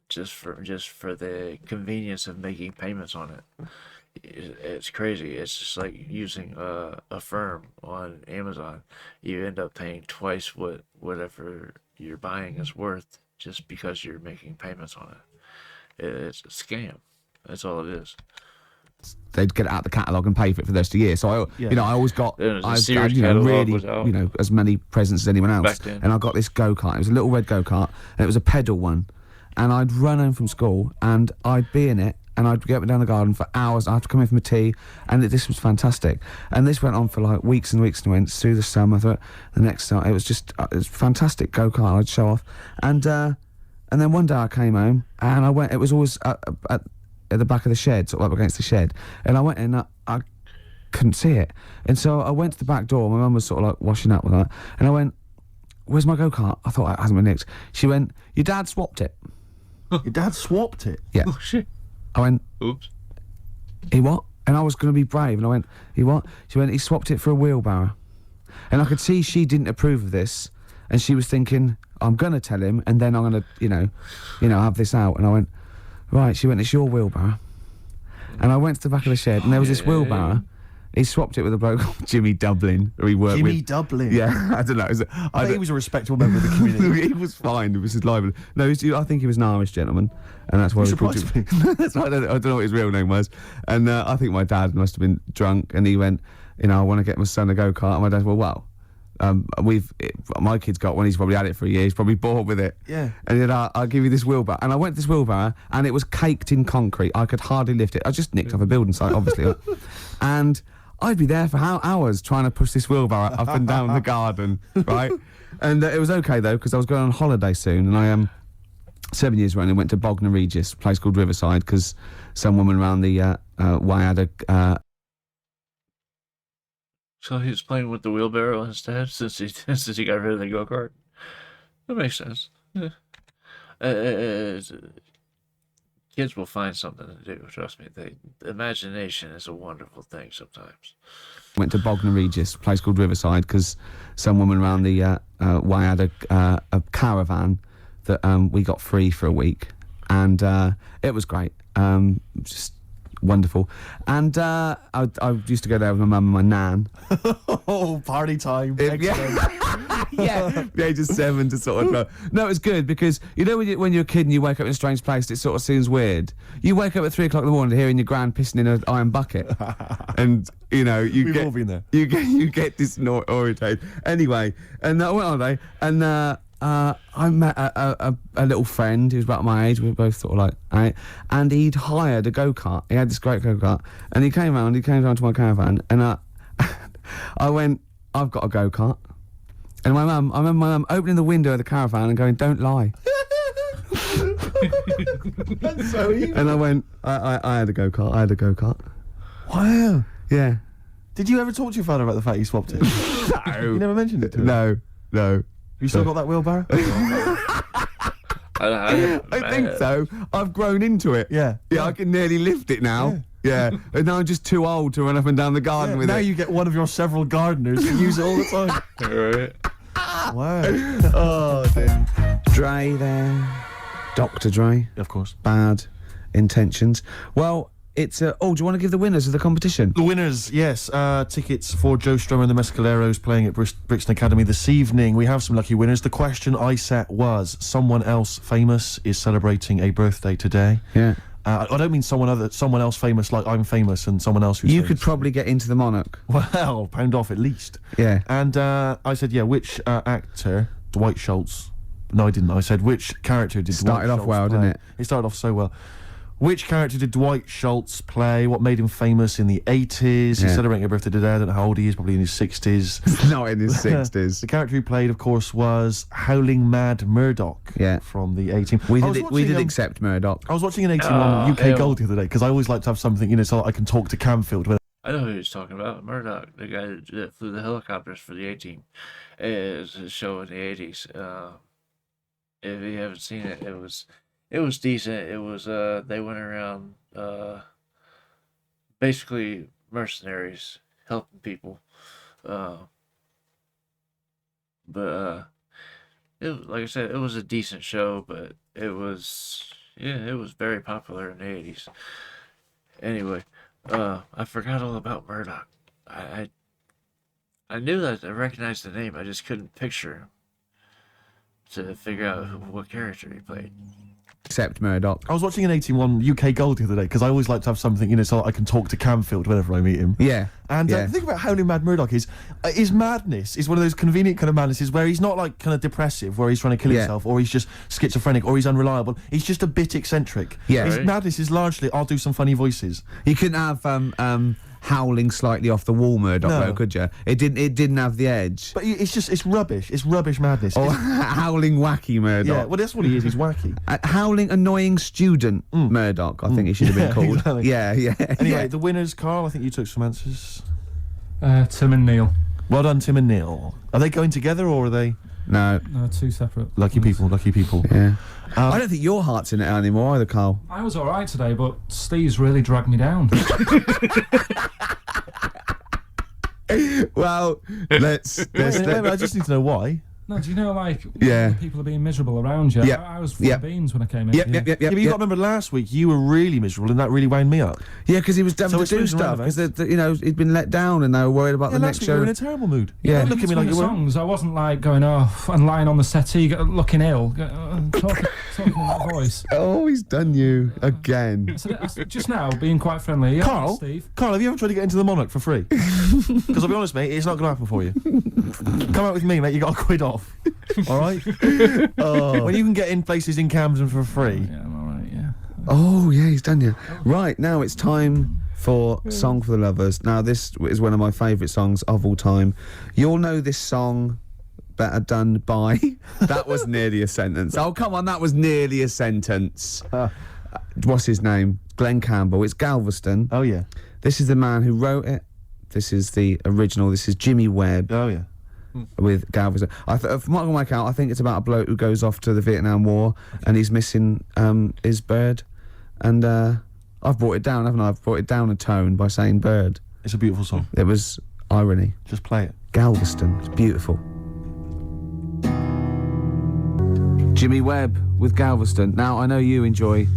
just for the convenience of making payments on it. It's crazy. It's just like using a firm on Amazon. You end up paying twice whatever you're buying is worth just because you're making payments on it. It's a scam. That's all it is. They'd get it out the catalogue and pay for it for the rest of the year. So I always got Yeah, the I Sears catalogue really was out. as many presents as anyone else. Back then. And I got this go-kart. It was a little red go-kart, and it was a pedal one. And I'd run home from school, and I'd be in it, and I'd get up and down the garden for hours. I'd have to come in from a tea, and this was fantastic. And this went on for like weeks and weeks, and went through the summer. The next time, it was just it was fantastic go-kart. I'd show off, and then one day I came home, and I went. It was always at the back of the shed, sort of up against the shed, and I went in. I couldn't see it, and so I went to the back door. My mum was sort of like washing up with that, and I went, "Where's my go-kart?" I thought it hasn't been nicked. She went, "Your dad swapped it." Your dad swapped it. Yeah. Oh shit! I went, Oops. "He what?" And I was going to be brave, and I went, "He what?" She went, "He swapped it for a wheelbarrow." And I could see she didn't approve of this, and she was thinking, "I'm going to tell him, and then I'm going to, have this out." And I went, "Right." She went, "It's your wheelbarrow." And I went to the back of the shed, and there was this wheelbarrow. He swapped it with a bloke called Jimmy Dublin, who he worked Jimmy with. Dublin. Yeah, I don't know. I think he was a respectable member of the community. He was fine. It was his lively. No, I think he was an Irish gentleman, and that's why You we called surprised him. That's why I don't know what his real name was. And I think my dad must have been drunk, and he went, "I want to get my son a go-kart." And my dad said, "Well, my kid's got one. He's probably had it for a year. He's probably bored with it." Yeah. And he said, "I'll give you this wheelbarrow." And I went to this wheelbarrow, and it was caked in concrete. I could hardly lift it. I just nicked off a building site, obviously. And I'd be there for hours trying to push this wheelbarrow up and down the garden, right? And it was okay though, because I was going on holiday soon, and I 7 years running went to Bognor Regis, a place called Riverside, because some woman around the way had a. So he was playing with the wheelbarrow instead, since he got rid of the go-kart. That makes sense. Yeah. Kids will find something to do. Trust me. The imagination is a wonderful thing sometimes. Went to Bognor Regis, a place called Riverside, because some woman around the way had a caravan that we got free for a week, and it was great, just wonderful. And I used to go there with my mum and my nan. Oh, party time! Yeah, the age of 7 to sort of. No, it's good because you know when you're a kid and you wake up in a strange place, it sort of seems weird. You wake up at 3 o'clock in the morning hearing your gran pissing in an iron bucket, and you know We've all been there. You get disorientated. Anyway, and I went on holiday, and I met a little friend who was about my age. We were both sort of like, right, and he'd hired a go-kart. He had this great go-kart, and he came round to my caravan, and I went, I've got a go-kart. And I remember my mum opening the window of the caravan and going, "Don't lie." That's so evil. And I went, I had a go-kart. I had a go-kart. Wow. Yeah. Did you ever talk to your father about the fact you swapped it? No. You never mentioned it to him? No. You still got that wheelbarrow? I think so. I've grown into it. Yeah. Yeah, I can nearly lift it now. Yeah. And now I'm just too old to run up and down the garden with now it. you get one of your several gardeners to use it all the time. Right. Wow. Oh, dear. Dre there. Dr. Dre. Of course. Bad intentions. Well, it's do you want to give the winners of the competition? The winners, yes. Tickets for Joe Strummer and the Mescaleros playing at Brixton Academy this evening. We have some lucky winners. The question I set was, someone else famous is celebrating a birthday today. Yeah. I don't mean someone else famous like I'm famous and someone else who's You famous. could probably get into the Monarch. Well, pound off at least. Yeah. And I said, yeah, which actor, Dwight Schultz. No, I didn't. I said, which character did Started Dwight off Schultz well, play? didn't it? It started off so well. Which character did Dwight Schultz play? What made him famous in the 80s? He's Yeah. celebrating a birthday today. I don't know how old he is, probably in his 60s. Not in his 60s. The character he played, of course, was Howling Mad Murdoch. Yeah. From the 18. We I was did watching, accept Murdoch. I was watching an 18 UK Gold the other day because I always like to have something, you know, so that I can talk to Camfield. I know who he's talking about. Murdoch, the guy that flew the helicopters for the A-Team. It's a show in the 80s. If you haven't seen it, it was decent. It was they went around basically mercenaries helping people. But like I said, it was a decent show, but it was very popular in the 80s. Anyway, I forgot all about Murdoch. I knew that I recognized the name, I just couldn't picture him to figure out what character he played. Accept Murdoch. I was watching an 18 UK Gold the other day because I always like to have something, you know, so that I can talk to Camfield whenever I meet him. Yeah. And yeah. the thing about Howling Mad Murdoch is his madness is one of those convenient kind of madnesses where he's not like kind of depressive, where he's trying to kill himself, or he's just schizophrenic, or he's unreliable. He's just a bit eccentric. Yeah. His Right. madness is largely, I'll do some funny voices. You couldn't have howling slightly off the wall Murdoch, No. though, could you? It didn't have the edge. But it's rubbish. It's rubbish madness. Or howling wacky Murdoch. Yeah, well, that's what he is. He's wacky. Howling annoying student Murdoch, I think he should have been called. Exactly. Yeah. Anyway, yeah. the winners, Karl, I think you took some answers. Tim and Neil. Well done, Tim and Neil. Are they going together, or are they No. No, two separate. lucky people? Lucky people. Yeah. I don't think your heart's in it anymore either, Karl. I was all right today, but Steve's really dragged me down. Well, let's I just need to know why. No, do you know, like, Yeah. when people are being miserable around you? Yep. I was full Yep. of beans when I came in. Yep. Yeah, but you got to remember last week you were really miserable, and that really wound me up. Yeah, because he was having So to it's do swings and stuff roundabouts. because you know he'd been let down and they were worried about Yeah, the last next week you were show. in a terrible mood. Yeah. Don't look at me like you were. songs, I wasn't like going off and lying on the settee looking ill, talking in that voice. Oh, he's done you again. So just now, being quite friendly. Yeah, Carl, Steve. Carl, have you ever tried to get into the Monarch for free? Because I'll be honest, mate, it's not going to happen for you. Come out with me, mate. You got a quid off. All right. When you can get in places in Camden for free. Yeah, I'm all right, yeah. Oh, yeah, he's done you. Right, now it's time for Song for the Lovers. Now, this is one of my favourite songs of all time. You'll know this song better done by... That was nearly a sentence. Oh, come on, that was nearly a sentence. What's his name? Glenn Campbell. It's Galveston. Oh yeah. This is the man who wrote it. This is the original. This is Jimmy Webb. Oh yeah. With Galveston. From what I can work out, I think it's about a bloke who goes off to the Vietnam War and he's missing his bird. And I've brought it down, haven't I? I've brought it down a tone by saying bird. It's a beautiful song. It was irony. Just play it. Galveston. It's beautiful. Jimmy Webb with Galveston. Now, I know you enjoy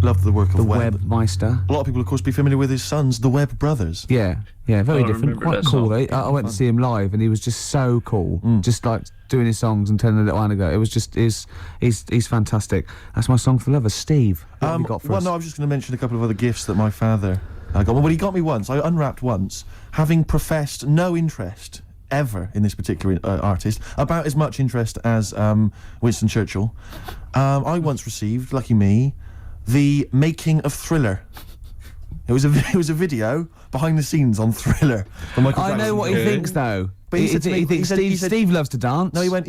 Love the work of the Webb. Webmeister. A lot of people, of course, be familiar with his sons, the Webb brothers. Yeah, very I different. remember Quite that cool. song. I went to see him live, and he was just so cool. Just like doing his songs and telling a little anecdote. It was just he's fantastic. That's my song for lovers. Steve, what have you got for us? No, I was just going to mention a couple of other gifts that my father got. Well, he got me once. I unwrapped once, having professed no interest ever in this particular artist, about as much interest as Winston Churchill. I once received, lucky me, the making of Thriller. It was a video behind the scenes on Thriller. I know what he thinks though. But he thinks Steve loves to dance. No, he went.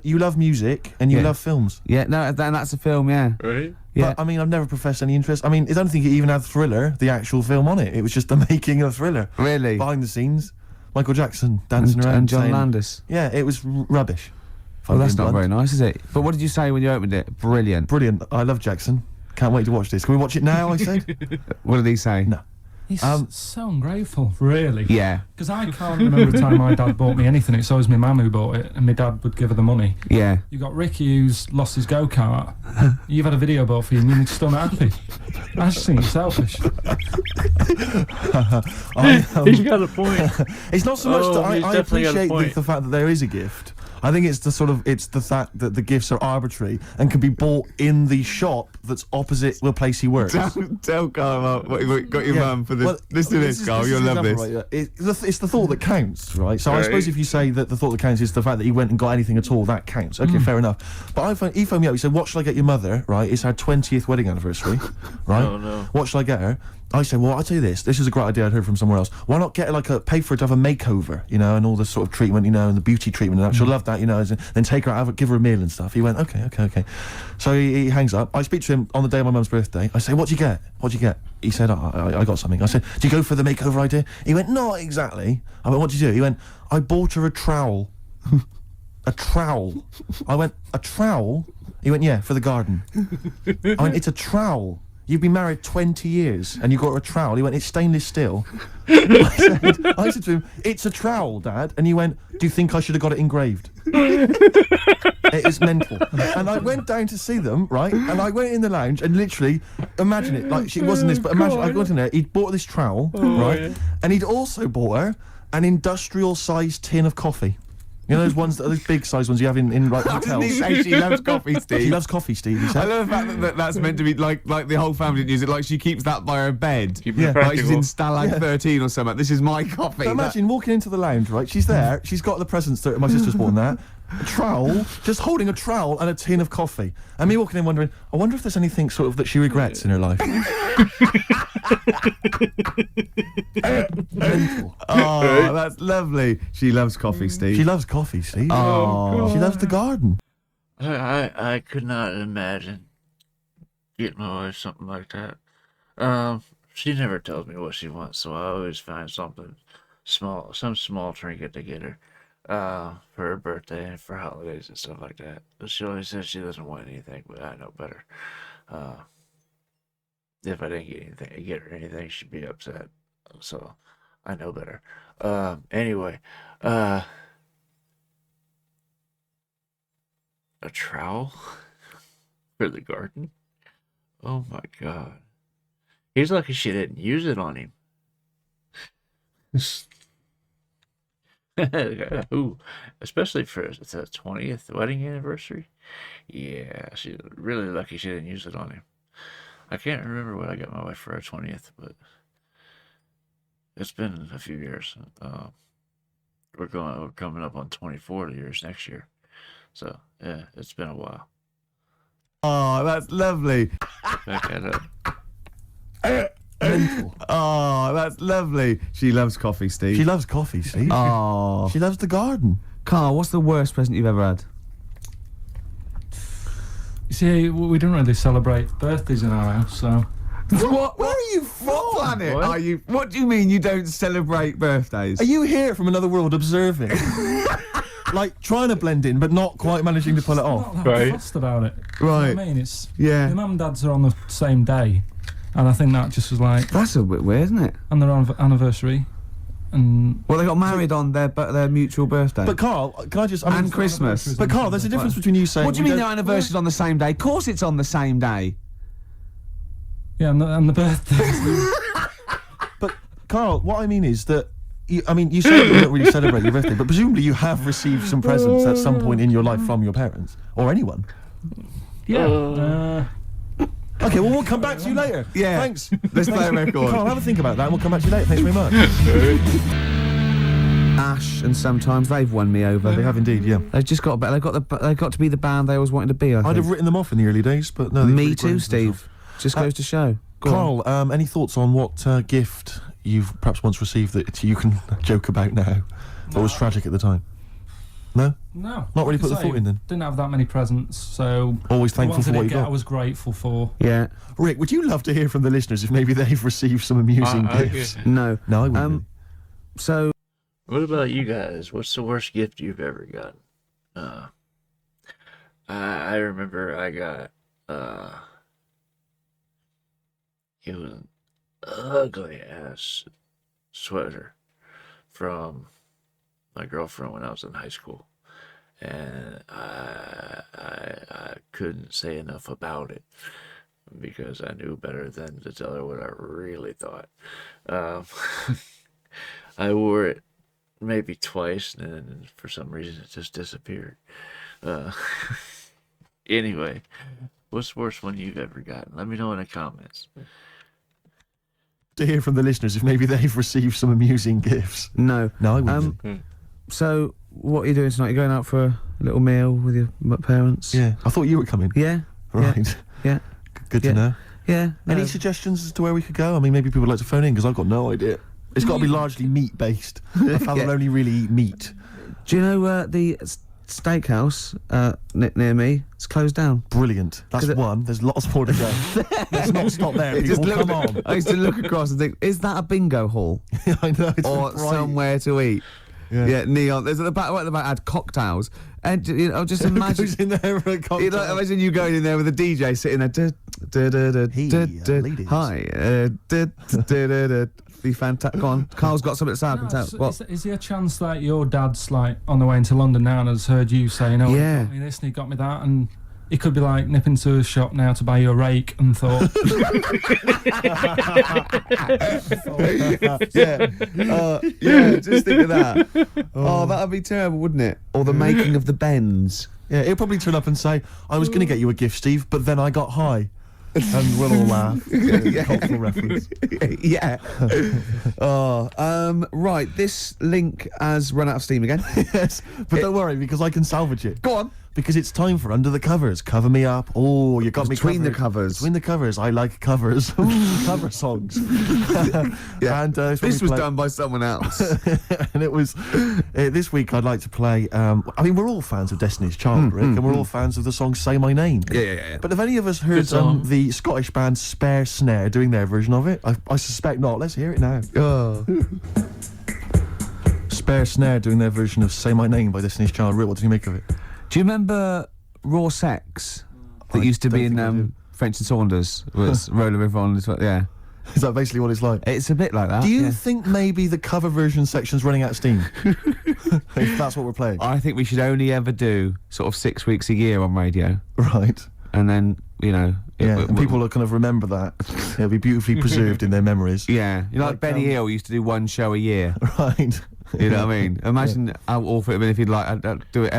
You love music and you love films. Yeah, no, that's a film. Yeah, Right? yeah. But I mean, I've never professed any interest. I mean, I don't think it even had Thriller, the actual film, on it. It was just the making of Thriller. Really? Behind the scenes, Michael Jackson dancing around and John saying- Landis. Yeah, it was rubbish. Well, that's not very nice, is it? But what did you say when you opened it? Brilliant. Brilliant. I love Jackson. Can't wait to watch this. Can we watch it now? I said. What did he say? No. He's so ungrateful, really. Yeah. Because I can't remember a time my dad bought me anything. It's always my mum who bought it, and my dad would give her the money. Yeah. You got Ricky who's lost his go-kart. You've had a video bought for you, and you're still not happy. I just think you're selfish. He's got a point. It's not so much Oh, that he's I definitely got a appreciate point. the fact that there is a gift. I think it's the fact that the gifts are arbitrary and can be bought in the shop that's opposite the place he works. Tell Karl what you got your mum for this. Well, Listen to this, Karl. You'll is love this. example, right? It's the thought that counts, right? So I Right. suppose if you say that the thought that counts is the fact that he went and got anything at all, that counts. Okay, fair enough. But he phoned me up. He said, "What shall I get your mother?" Right? It's her 20th wedding anniversary. Right? Oh, no. What shall I get her? I said, well, I'll tell you this. This is a great idea I'd heard from somewhere else. Why not get her pay for her to have a makeover, and all the sort of treatment, and the beauty treatment and that. She'll love that, then take her out, give her a meal and stuff. He went, okay. So he hangs up. I speak to him on the day of my mum's birthday. I say, what'd you get? He said, I got something. I said, do you go for the makeover idea? He went, not exactly. I went, what'd you do? He went, I bought her a trowel. A trowel. I went, a trowel? He went, yeah, for the garden. I went, it's a trowel. You've been married 20 years and you got her a trowel. He went, it's stainless steel. I said to him, it's a trowel, Dad. And he went, do you think I should have got it engraved? It is mental. And I went down to see them, right? And I went in the lounge and literally, imagine it, she wasn't this, but imagine, I went in there, he'd bought this trowel, right? Yeah. And he'd also bought her an industrial-sized tin of coffee. You know those ones, those big size ones you have in hotels. Didn't he say she loves coffee, Steve? She loves coffee, Steve. He I said. love the fact that that's meant to be like the whole family didn't use it. Like she keeps that by her bed. Keeping it Like she's in practical. Stalag 13 or something. This is my coffee. But imagine walking into the lounge, right? She's there. She's got the presents that my sister's bought and that. A trowel, just holding a trowel and a tin of coffee. And me walking in wondering, I wonder if there's anything sort of that she regrets in her life. Mental. Oh, that's lovely. She loves coffee, Steve. She loves coffee, Steve. Oh. She loves the garden. I could not imagine getting my wife something like that. She never tells me what she wants, so I always find something small, some small trinket to get her for her birthday and for holidays and stuff like that. But she always says she doesn't want anything, but I know better. If I didn't get her anything, she'd be upset. So I know better. Anyway, a trowel for the garden? Oh my God. He's lucky she didn't use it on him. Ooh, especially for the 20th wedding anniversary. Yeah, she's really lucky she didn't use it on him. I can't remember what I got my wife for her 20th, but it's been a few years. We're coming up on 24 years next year. So, yeah, it's been a while. Oh, that's lovely. Back that up. Mental. Oh, that's lovely. She loves coffee, Steve. She loves coffee, Steve. Oh. She loves the garden. Karl, what's the worst present you've ever had? You see, we don't really celebrate birthdays in our house, so... What? Where are you from? What planet What? are you? What do you mean you don't celebrate birthdays? Are you here from another world observing? Like trying to blend in, but not quite managing to pull it off. Not that Right. fussed about it. You know Right. what I mean? It's... Yeah. My mum and dad's are on the same day, and I think that just was like... That's a bit weird, isn't it? And their anniversary. And Well, they got married on their mutual birthday. But Karl, can I just... And Christmas. But Karl, there's a difference between you saying... What do you mean their anniversary's on the same day? Of course it's on the same day. yeah, and the birthday. But Karl, what I mean is that... you say you don't really celebrate your birthday, but presumably you have received some presents at some point in your life from your parents. Or anyone. Yeah. Okay, well, we'll come back to you later. Yeah. Thanks. Let's play a record. Karl, have a think about that and we'll come back to you later. Thanks very much. Ash and Sometimes they've won me over. They have indeed, yeah. They've just got better. They got to be the band they always wanted to be. I I'd think. have written them off in the early days, but no. they've Me really too, grown Steve. themselves. Just goes to show. Go on. Karl, any thoughts on what gift you've perhaps once received that you can joke about now, but was tragic at the time? No? No. Not really Like I put the say, thought in then? Didn't have that many presents, so... Always the thankful ones for I what did you get, got. I was grateful for. Yeah. Rick, would you love to hear from the listeners if maybe they've received some amusing gifts? No. No, I wouldn't. So. What about you guys? What's the worst gift you've ever gotten? I remember I got it was an ugly ass sweater from my girlfriend when I was in high school, and I couldn't say enough about it because I knew better than to tell her what I really thought. I wore it maybe twice, and then for some reason it just disappeared. Anyway, what's the worst one you've ever gotten? Let me know in the comments. To hear from the listeners if maybe they've received some amusing gifts. No. No, I wouldn't. So, what are you doing tonight? You're going out for a little meal with your parents? Yeah, I thought you were coming. Yeah. Right. Yeah. Good Yeah. to know. Yeah. Any no. suggestions as to where we could go? I mean, maybe people would like to phone in because I've got no idea. It's got to be largely meat-based. My family only really eat meat. Do you know the steakhouse near me? It's closed down. Brilliant. That's one. There's lots more to go. Let's not stop there, people. Come on. I used to look across and think, is that a bingo hall? I know. It's Or bright. somewhere to eat? Yeah, neon. There's at the back. Right at the back had cocktails, and just imagine. Who's in there for a cocktail? Imagine you going in there with a DJ sitting there. ladies. Hi. Be fantastic. Go on. Carl's got something to say. I can tell. What? Is there a chance that your dad's like on the way into London now and has heard you saying, "Oh, Yeah. he got me this and he got me that," and he could be like nipping to a shop now to buy you a rake and thought, yeah, just think of that. Oh, that'd be terrible, wouldn't it? Or the making of the Bends. Yeah, he'll probably turn up and say, I was going to get you a gift, Steve, but then I got high. And we'll all laugh. Cultural reference. Yeah. Right, this link has run out of steam again. Yes, but don't worry, because I can salvage it. Go on. Because it's time for Under the Covers. Cover me up. Oh, you got me Between the covered. covers. Between the covers. I like covers. Cover songs. Yeah. And This was done by someone else. And it was this week I'd like to play I mean, we're all fans of Destiny's Child, Rick, and we're all fans of the song Say My Name. Yeah. But have any of us heard the Scottish band Spare Snare doing their version of it? I suspect not. Let's hear it now. Oh. Spare Snare doing their version of Say My Name by Destiny's Child. Rick, what did you make of it? Do you remember Raw Sex that I used to be don't think I do. in French and Saunders? Was Roller River on this one? Yeah. Is that basically what it's like? It's a bit like that. Do you yeah. think maybe the cover version section's running out of steam? If that's what we're playing. I think we should only ever do sort of 6 weeks a year on radio. Right. And then, Yeah, and people will kind of remember that. It'll be beautifully preserved in their memories. Yeah. You know, like Benny Hill used to do one show a year. Right. You know what I mean? Imagine how awful it would have been if he'd like do it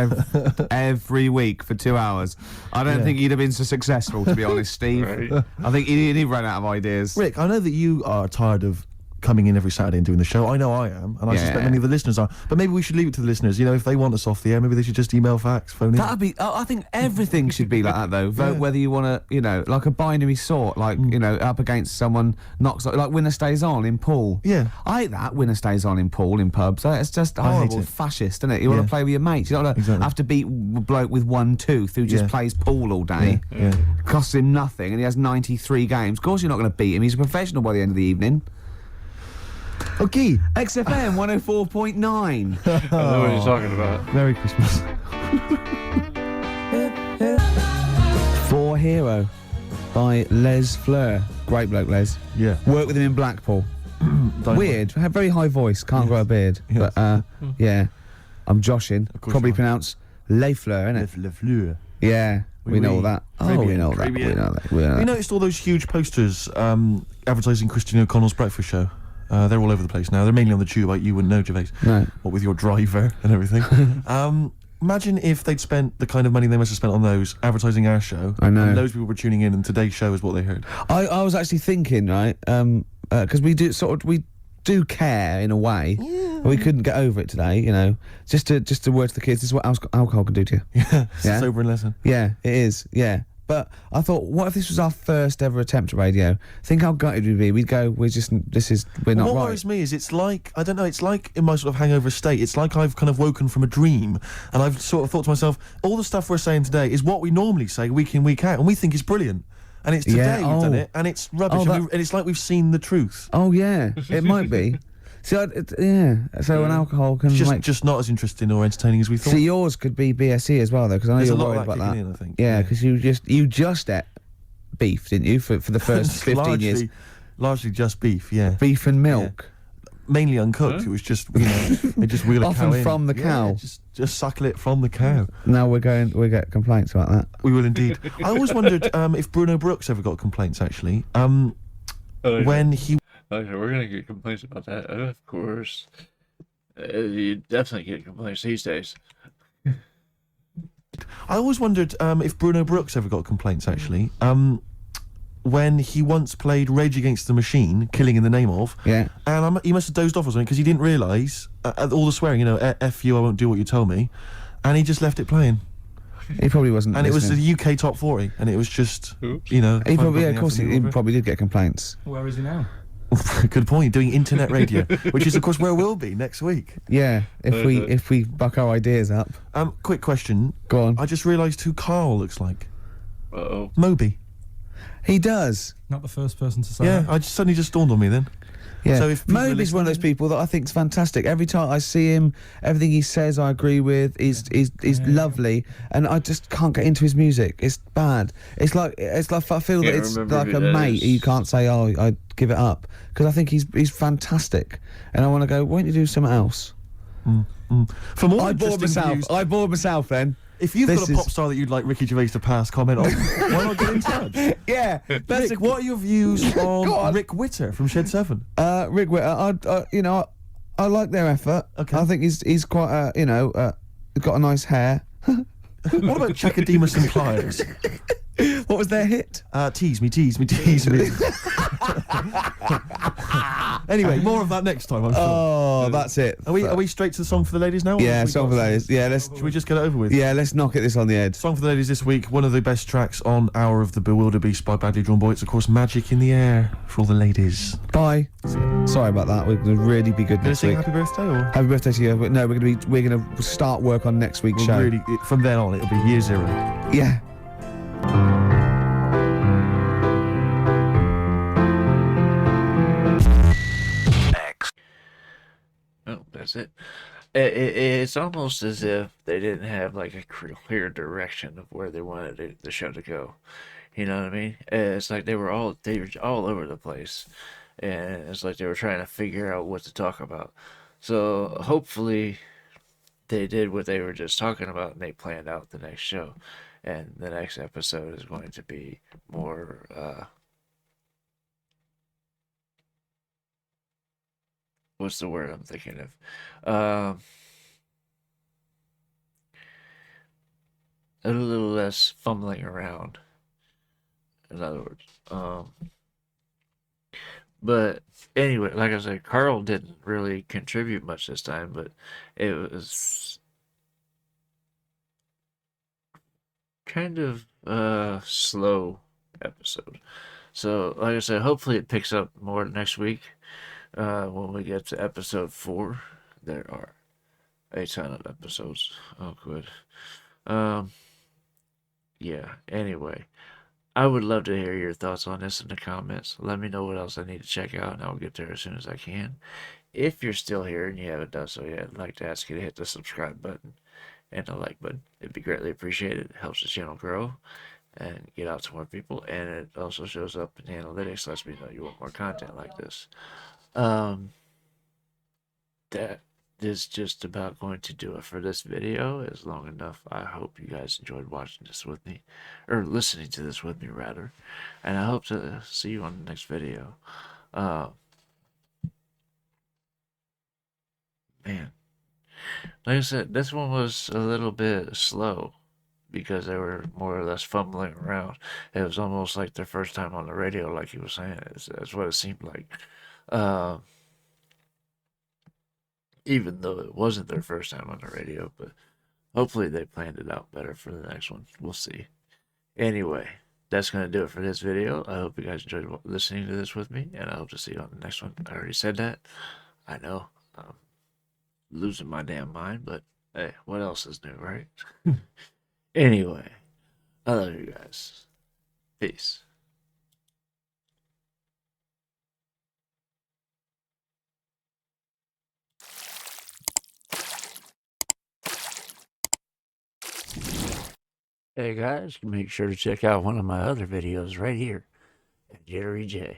every week for 2 hours. I don't think he'd have been so successful, to be honest, Steve. Right. I think he'd run out of ideas. Rick, I know that you are tired of coming in every Saturday and doing the show. I know I am, and I suspect many of the listeners are. But maybe we should leave it to the listeners. You know, if they want us off the air, maybe they should just email, fax, phone in. That'd be. I think everything should be like that, though. Vote whether you want to, like a binary sort, like up against someone knocks like winner stays on in pool. Yeah. I hate that winner stays on in pool in pubs. It's just horrible, it. fascist, isn't it? You want to play with your mates. You don't want to Exactly. have to beat a bloke with one tooth who just plays pool all day. Yeah. Costs him nothing, and he has 93 games. Of course, you're not going to beat him. He's a professional by the end of the evening. Okay. XFM 104.9. I know what you're talking about. Merry Christmas. For Hero by Les Fleur. Great bloke, Les. Yeah. Worked with him in Blackpool. Weird. Had very high voice. Can't grow a beard. Yes. But yeah, I'm joshing. Of course Probably you are. pronounced Le Fleur, innit? Le Fleur. Yeah, we know all that. Très Oh, we bien, know très that. We bien. know that. We know Have you that. noticed all those huge posters advertising Christine O'Connell's breakfast show? They're all over the place now. They're mainly on the tube, like you wouldn't know, Gervais. No. What with your driver and everything. Imagine if they'd spent the kind of money they must have spent on those advertising our show. I know. And loads of people were tuning in, and today's show is what they heard. I was actually thinking, right, because we do care in a way. Yeah. We couldn't get over it today, you know. Just to word to the kids, this is what alcohol can do to you. Yeah, it's Yeah? a sobering lesson. Yeah, it is. Yeah. But I thought, what if this was our first ever attempt at radio? Think how gutted we'd be. We'd go, we're not What right. worries me is it's like, I don't know, it's like in my sort of hangover state, it's like I've kind of woken from a dream, and I've sort of thought to myself, all the stuff we're saying today is what we normally say week in, week out, and we think it's brilliant. And it's today we've done it, and it's rubbish, and it's like we've seen the truth. Oh, yeah, it might be. See, yeah. So an alcohol can Just not as interesting or entertaining as we thought. See, yours could be BSE as well, though, because I know There's you're a lot worried of that about that. kicking in, I think. Yeah, because you just ate beef, didn't you, for the first 15 years? Largely just beef, yeah. Beef and milk. Mainly uncooked. It was just, you know, they just wheel a Often cow in. from the cow. Yeah, just suckle it from the cow. Now we get complaints about that. We will indeed. I always wondered if Bruno Brooks ever got complaints, actually. When he... Okay, we're gonna get complaints about that, of course. You definitely get complaints these days. I always wondered if Bruno Brooks ever got complaints, actually. When he once played Rage Against the Machine, Killing in the Name of, Yeah. and he must have dozed off or something because he didn't realise all the swearing, you know, F you, I won't do what you told me, and he just left it playing. He probably wasn't. And listening. it was the UK Top 40, and it was just, Oops. you know... He probably, yeah, fun of course, company he after the probably did get complaints. Where is he now? Good point. Doing internet radio, which is of course where we'll be next week. Yeah, if we buck our ideas up. Quick question. Go on. I just realised who Karl looks like. Uh-oh. Moby. He does. Not the first person to say Yeah, that. suddenly just dawned on me then. Yeah. So if people are Moby's one of those listening- people that I think is fantastic. Every time I see him, everything he says I agree with. He's lovely, and I just can't get into his music. It's bad. It's like I feel that Can't it's remember like who a that mate is. who you can't say, oh, I give it up, because I think he's fantastic, and I want to go, why don't you do something else? For more I bored interesting views, myself then. if you've This got a is- pop star that you'd like Ricky Gervais to pass comment on, why not get in touch? Yeah, that's Rick, what are your views Go on on. Rick Witter from Shed 7? Rick Witter. I like their effort. Okay. I think he's quite got a nice hair. What about Chakademus and Pliers? What was their hit? Tease me, tease me, tease me. Anyway, more of that next time, I'm sure. Oh, that's it. Are we straight to the song for the ladies now? or Yeah, have we song got- for ladies. Yeah, Should we just get it over with? let's knock this on the head. Song for the ladies this week, one of the best tracks on Hour of the Bewilder Beast by Badly Drawn Boy. It's of course Magic in the Air for all the ladies. Bye. Sorry about that. We're gonna really be good Gonna next sing week. happy birthday or? Happy birthday to you. No, we're gonna start work on next week's show. Really, from then on, it'll be year zero. Yeah. Oh, that's it. It's almost as if they didn't have like a clear direction of where they wanted the show to go. You know what I mean? It's like they were all over the place, and it's like they were trying to figure out what to talk about. So hopefully, they did what they were just talking about, and they planned out the next show, and the next episode is going to be more. What's the word I'm thinking of? A little less fumbling around. In other words, but anyway, like I said, Karl didn't really contribute much this time, but it was kind of a slow episode. So, like I said, hopefully it picks up more next week. When we get to episode 4, there are a ton of episodes. Oh, good. Yeah, anyway, I would love to hear your thoughts on this in the comments. Let me know what else I need to check out, and I'll get there as soon as I can. If you're still here and you haven't done so yet, I'd like to ask you to hit the subscribe button and the like button. It'd be greatly appreciated. It helps the channel grow and get out to more people, and it also shows up in the analytics, lets me know you want more content like this. Um, that is just about going to do it for this video. It's long enough. I hope you guys enjoyed watching this with me, or listening to this with me rather, and I hope to see you on the next video. Man, like I said, this one was a little bit slow because they were more or less fumbling around. It was almost like their first time on the radio, like he was saying. That's what it seemed like. Uh, even though it wasn't their first time on the radio, but hopefully they planned it out better for the next one. We'll see. Anyway, that's going to do it for this video. I hope you guys enjoyed listening to this with me, and I hope to see you on the next one. I already said that. I know. I'm losing my damn mind, but hey, what else is new, right? Anyway, I love you guys. Peace. Hey guys, make sure to check out one of my other videos right here at JitteryJay.